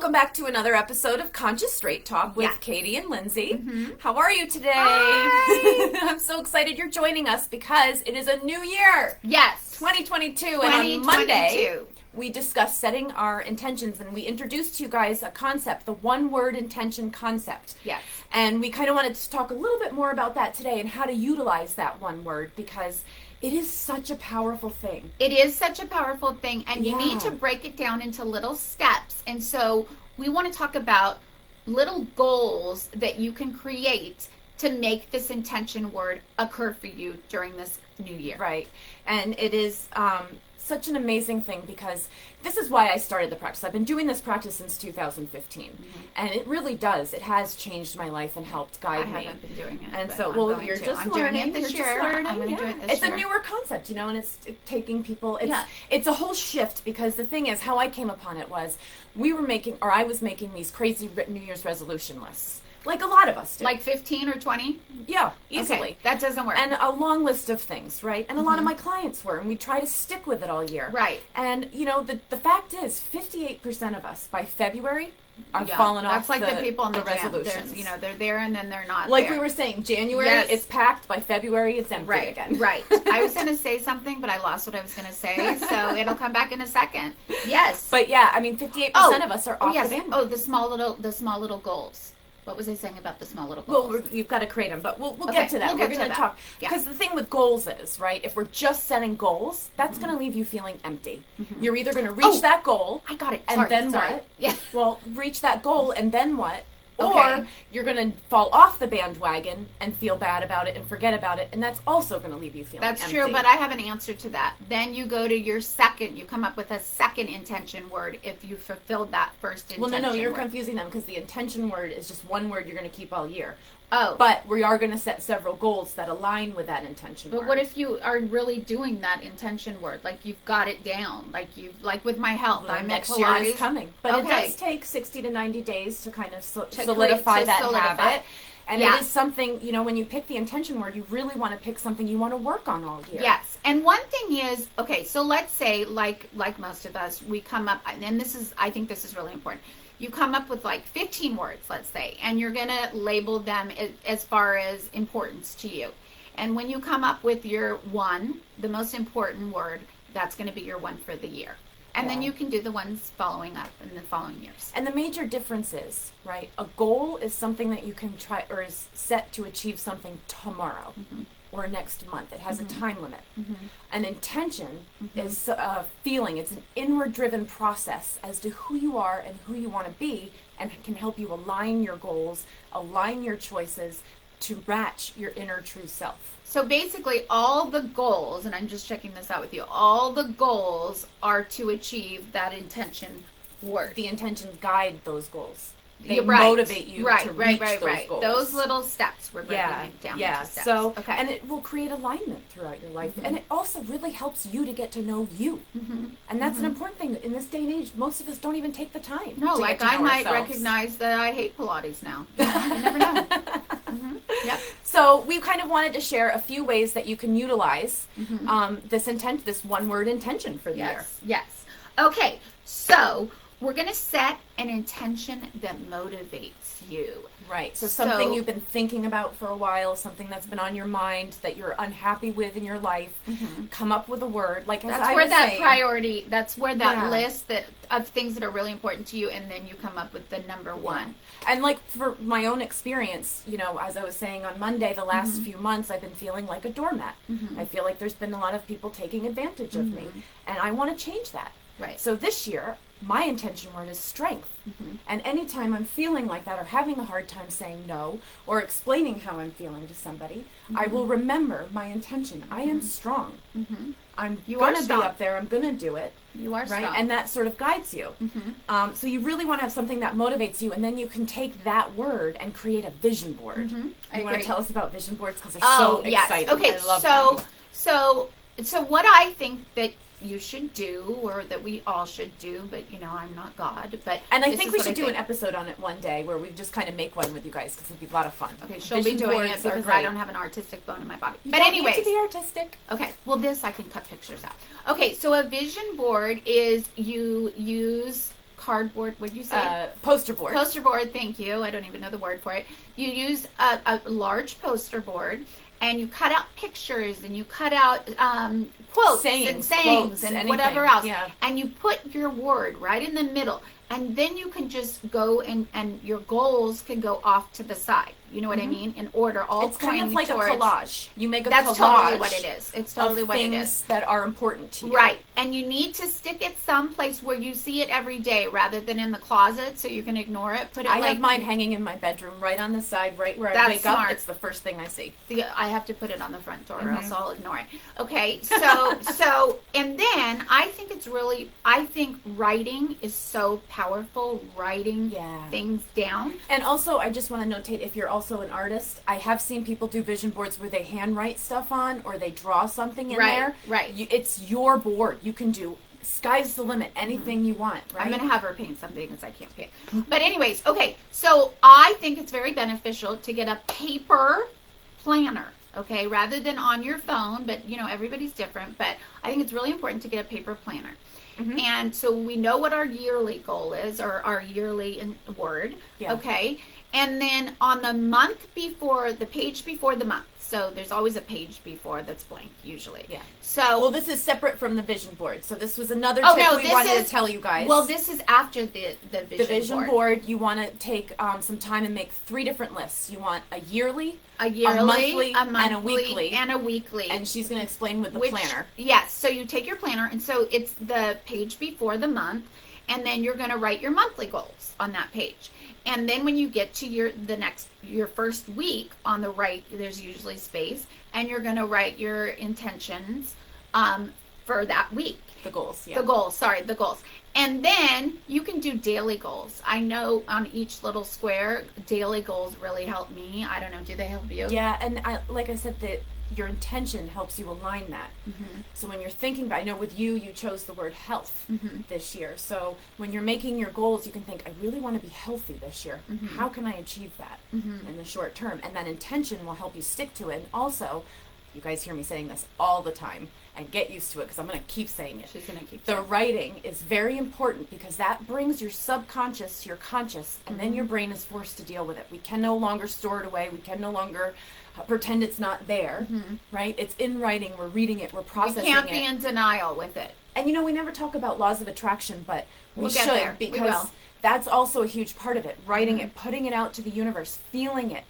welcome back to another episode of Conscious Straight Talk with Katie and Lindsey. Mm-hmm. How are you today? Hi. I'm so excited you're joining us because it is a new year. Yes. 2022. And on Monday, we discussed setting our intentions, and we introduced to you guys a concept, the one-word intention concept. Yes. And we kind of wanted to talk a little bit more about that today and how to utilize that one word, because it is such a powerful thing. It is such a powerful thing, and you need to break it down into little steps. And so we want to talk about little goals that you can create to make this intention word occur for you during this new year. Right. And it is such an amazing thing, because this is why I started the practice. I've been doing this practice since 2015, and it really does. It has changed my life and helped guide me. I haven't been doing it. And so, well, you're just learning. I'm doing it this year. I'm going to do it this It's year. a newer concept, and it's taking people. It's a whole shift, because the thing is, how I came upon it was I was making these crazy New Year's resolution lists. Like a lot of us do. Like 15 or 20? Yeah, easily. Okay, that doesn't work. And a long list of things, right? And a lot of my clients were, and we try to stick with it all year. Right. And, the fact is, 58% of us, by February, are falling off. That's like the people in the resolutions. They're there and then they're not like there. we were saying, January, it's packed. By February, it's empty again. Right. I was going to say something, but I lost what I was going to say, so it'll come back in a second. Yes. But 58% of us are off the bandwagon. Oh, the small little goals. What was I saying about the small little goals? Well, you've got to create them, but we'll get to that. We're going to talk. Because the thing with goals is, right, if we're just setting goals, that's going to leave you feeling empty. Mm-hmm. You're either going to reach that goal. I got it. And then what? Yeah. Well, reach that goal and then what? Or you're going to fall off the bandwagon and feel bad about it and forget about it, and that's also going to leave you feeling empty. That's true, but I have an answer to that. Then you go to you come up with a second intention word if you fulfilled that first intention word. Well, no, you're confusing them, because the intention word is just one word you're going to keep all year. Oh. But we are going to set several goals that align with that intention word. But what if you are really doing that intention word? Like you've got it down. Like with my health. Well, I'm next at year Pilates. is coming. But it does take 60 to 90 days to kind of solidify that habit. And it is something, when you pick the intention word, you really want to pick something you want to work on all year. Yes. And one thing is, so let's say, like most of us, we come up, and I think this is really important. You come up with like 15 words, let's say, and you're going to label them as far as importance to you. And when you come up with your one, the most important word, that's going to be your one for the year. And then you can do the ones following up in the following years. And the major difference is, right, a goal is something that you can try or is set to achieve something tomorrow. Mm-hmm. Or next month. It has a time limit. Mm-hmm. An intention is a feeling. It's an inward-driven process as to who you are and who you want to be, and can help you align your goals, align your choices to match your inner true self. So basically, all the goals, and I'm just checking this out with you, all the goals are to achieve that intention word. The intentions guide those goals. They motivate you to reach those goals. Those little steps we're breaking it down into steps. So, and it will create alignment throughout your life. Mm-hmm. And it also really helps you to get to know you. Mm-hmm. And that's an important thing. In this day and age, most of us don't even take the time. No, to like get to I know might ourselves. recognize that I hate Pilates now. You never know. Mm-hmm. Yep. So we kind of wanted to share a few ways that you can utilize this one-word intention for the year. Yes. Okay, so we're going to set an intention that motivates you. Right. So something you've been thinking about for a while, something that's been on your mind that you're unhappy with in your life. Mm-hmm. Come up with a word. Like that's where that priority. That's where that list of things that are really important to you, and then you come up with the number one. And like for my own experience, as I was saying on Monday, the last few months, I've been feeling like a doormat. Mm-hmm. I feel like there's been a lot of people taking advantage of me, and I want to change that. Right. So this year, my intention word is strength. Mm-hmm. And anytime I'm feeling like that or having a hard time saying no or explaining how I'm feeling to somebody, I will remember my intention. I am strong. Mm-hmm. I'm going to be up there. I'm going to do it. You are strong. And that sort of guides you. Mm-hmm. So you really want to have something that motivates you, and then you can take that word and create a vision board. Mm-hmm. You want to tell us about vision boards, because they're so exciting. Okay, I love them. So what I think that you should do, or that we all should do, but I'm not God. And I think we should do an episode on it one day where we just kind of make one with you guys, because it'd be a lot of fun. Okay, she'll be doing it because I don't have an artistic bone in my body. But anyway, to be artistic. Okay, well this I can cut pictures out. Okay, so a vision board is you use cardboard, what'd you say? Poster board. Poster board, thank you. I don't even know the word for it. You use a large poster board, and you cut out pictures, and you cut out quotes and sayings and anything, whatever else. Yeah. And you put your word right in the middle. And then you can just go and your goals can go off to the side. You know what I mean? In order, all it's kind of like towards, a collage. You make a that's collage. That's totally what it is. It's totally what it is. That are important to you. Right. And you need to stick it someplace where you see it every day rather than in the closet so you can ignore it. Put it I have mine hanging in my bedroom right on the side, right where I wake up. It's the first thing I see. I have to put it on the front door or else I'll ignore it. Okay. So and then I think writing is so powerful, writing things down. And also, I just want to notate, if you're also an artist, I have seen people do vision boards where they handwrite stuff on or they draw something in there. Right. It's your board. You can do, sky's the limit, anything you want, right? I'm going to have her paint something because I can't paint. But anyways, okay, so I think it's very beneficial to get a paper planner. Okay, rather than on your phone, but everybody's different, but I think it's really important to get a paper planner. And so we know what our yearly goal is, or our yearly word, okay? And then on the month before, the page before the month, so there's always a page before that's blank, usually. Yeah. So, well, this is separate from the vision board. So this was another tip we wanted to tell you guys. Well, this is after the vision board. You want to take some time and make 3 different lists. You want a yearly, a monthly, and a weekly. And a weekly. And she's going to explain with the planner. Yes. So you take your planner, and so it's the page before the month, and then you're going to write your monthly goals on that page. And then when you get to your first week on the right, there's usually space, and you're going to write your intentions for that week. The goals. The goals. And then you can do daily goals. I know on each little square, daily goals really help me. I don't know. Do they help you? Yeah. And like I said, your intention helps you align that. So when you're thinking about, I know with you chose the word health this year. So when you're making your goals, you can think, I really want to be healthy this year. How can I achieve that in the short term? And that intention will help you stick to it. And also, you guys hear me saying this all the time, and get used to it because I'm going to keep saying it. She's going to keep saying it. The writing is very important because that brings your subconscious to your conscious, and then your brain is forced to deal with it. We can no longer store it away. We can no longer pretend it's not there, right? It's in writing. We're reading it. We're processing it. We can't be in denial with it. And we never talk about laws of attraction, but we should, get there. Because that's also a huge part of it. Writing it, putting it out to the universe, feeling it.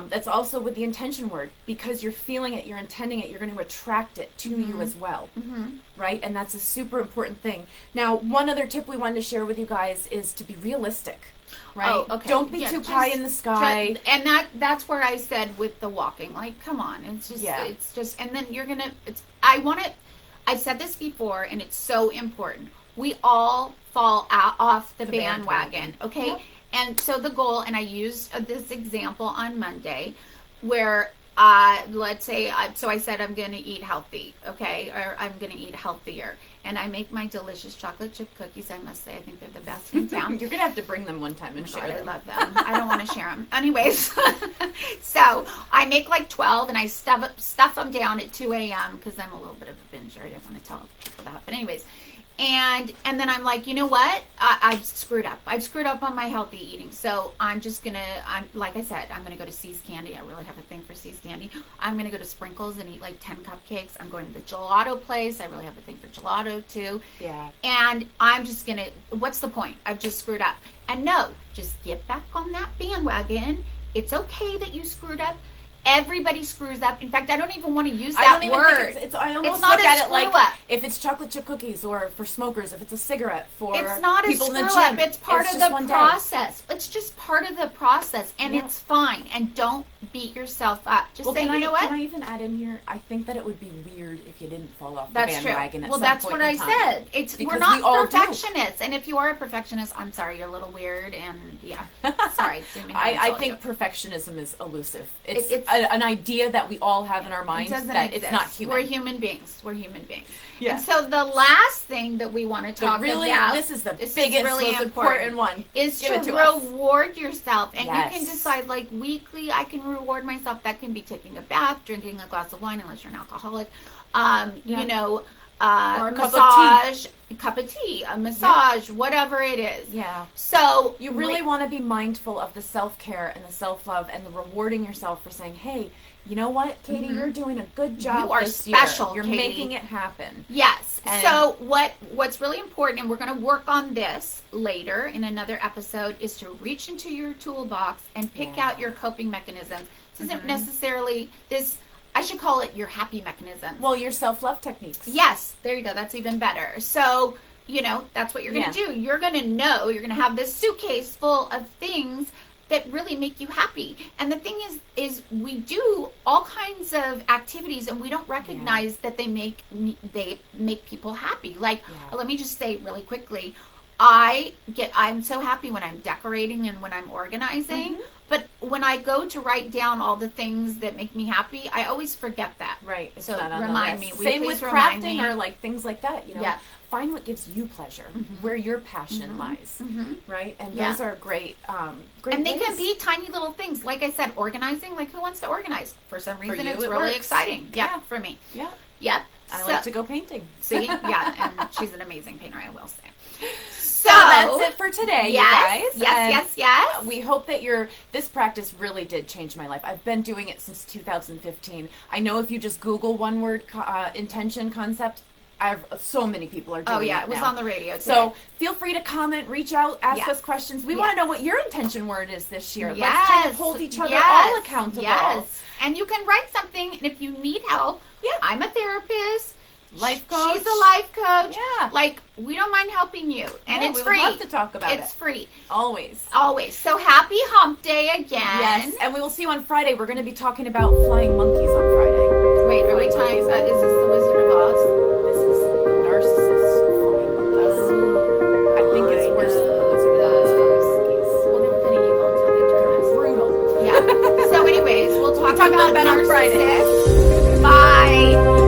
That's also with the intention word, because you're feeling it, you're intending it, you're going to attract it to you as well, right? And that's a super important thing. Now, one other tip we wanted to share with you guys is to be realistic. Right? Oh, okay. Don't be too pie in the sky. And that's where I said with the walking, like, come on. It's just, and then I've said this before, and it's so important. We all fall off the bandwagon, okay? Yep. And so the goal, and I used this example on Monday, where let's say, so I said I'm going to eat healthy, okay? Or I'm going to eat healthier. And I make my delicious chocolate chip cookies. I must say, I think they're the best in town. You're going to have to bring them one time and share them. I love them. I don't want to share them. Anyways, so I make like 12 and I stuff them down at 2 a.m. because I'm a little bit of a binger. I don't want to tell people that. But anyways, and then I'm like, you know what? I've screwed up. I've screwed up on my healthy eating. So I'm just going to, like I said, I'm going to go to C's Candy. I really have a thing for C's Candy. I'm going to go to Sprinkles and eat like 10 cupcakes. I'm going to the gelato place. I really have a thing for gelato too. Yeah. And I'm just going to, what's the point? I've just screwed up. And no, just get back on that bandwagon. It's okay that you screwed up. Everybody screws up. In fact, I don't even want to use that word. I almost look at it like if it's chocolate chip cookies, or for smokers, if it's a cigarette for it's not people a in the screw gym. Up. It's part of the process. It's just part of the process, and it's fine. And don't beat yourself up. Just say, you know what? Can I even add in here? I think that it would be weird if you didn't fall off the bandwagon. Well, that's what I said. We're not perfectionists, and if you are a perfectionist, I'm sorry, you're a little weird, and sorry. I think perfectionism is elusive. It's an idea that we all have in our minds that it's not human. We're human beings. Yeah. And so the last thing that we want to talk about, this is the biggest, most important one, is to reward yourself. And you can decide, like, weekly, I can reward myself. That can be taking a bath, drinking a glass of wine, unless you're an alcoholic. Or a cup of tea, a massage, whatever it is. Yeah. So you really want to be mindful of the self-care and the self-love and the rewarding yourself for saying, hey, you know what, Katie, you're doing a good job. You are this special, year. You're Katie. making it happen. Yes. And so what's really important, and we're going to work on this later in another episode, is to reach into your toolbox and pick out your coping mechanisms. This isn't necessarily this. I should call it your happy mechanism. Well, your self-love techniques. Yes, there you go. That's even better. So, that's what you're going to do. You're going to know, you're going to have this suitcase full of things that really make you happy. And the thing is we do all kinds of activities and we don't recognize that they make people happy. Like, let me just say really quickly, I'm so happy when I'm decorating and when I'm organizing. But when I go to write down all the things that make me happy, I always forget that. Right. So remind me. Same with crafting or like things like that. Find what gives you pleasure, where your passion lies, right? And those are great. Great. And they ways. can be tiny little things. Like I said, organizing. Like, who wants to organize? For some reason, it's really works. exciting. Yeah, for me. Yeah. Yep. I like to go painting. See? Yeah, and she's an amazing painter, I will say. So that's it for today, you guys. Yes. We hope that this practice really did change my life. I've been doing it since 2015. I know if you just Google one word intention concept, so many people are doing it. It was now. on the radio today. So feel free to comment, reach out, ask us questions. We want to know what your intention word is this year. Yes. Let's kind of hold each other all accountable. Yes. And you can write something, and if you need help, I'm a therapist. Life coach. She's a life coach. Yeah. Like, we don't mind helping you. And it's free. We would love to talk about it. It's free. Always. So happy hump day again. Yes. And we will see you on Friday. We're going to be talking about flying monkeys on Friday. Wait, are we talking about, is this the Wizard of Oz? This is narcissist flying monkeys. I think it's worse than the Wizard of Oz. Well, they were kind of evil until they turned brutal. Yeah. So anyways, we'll talk about that on Friday. Bye.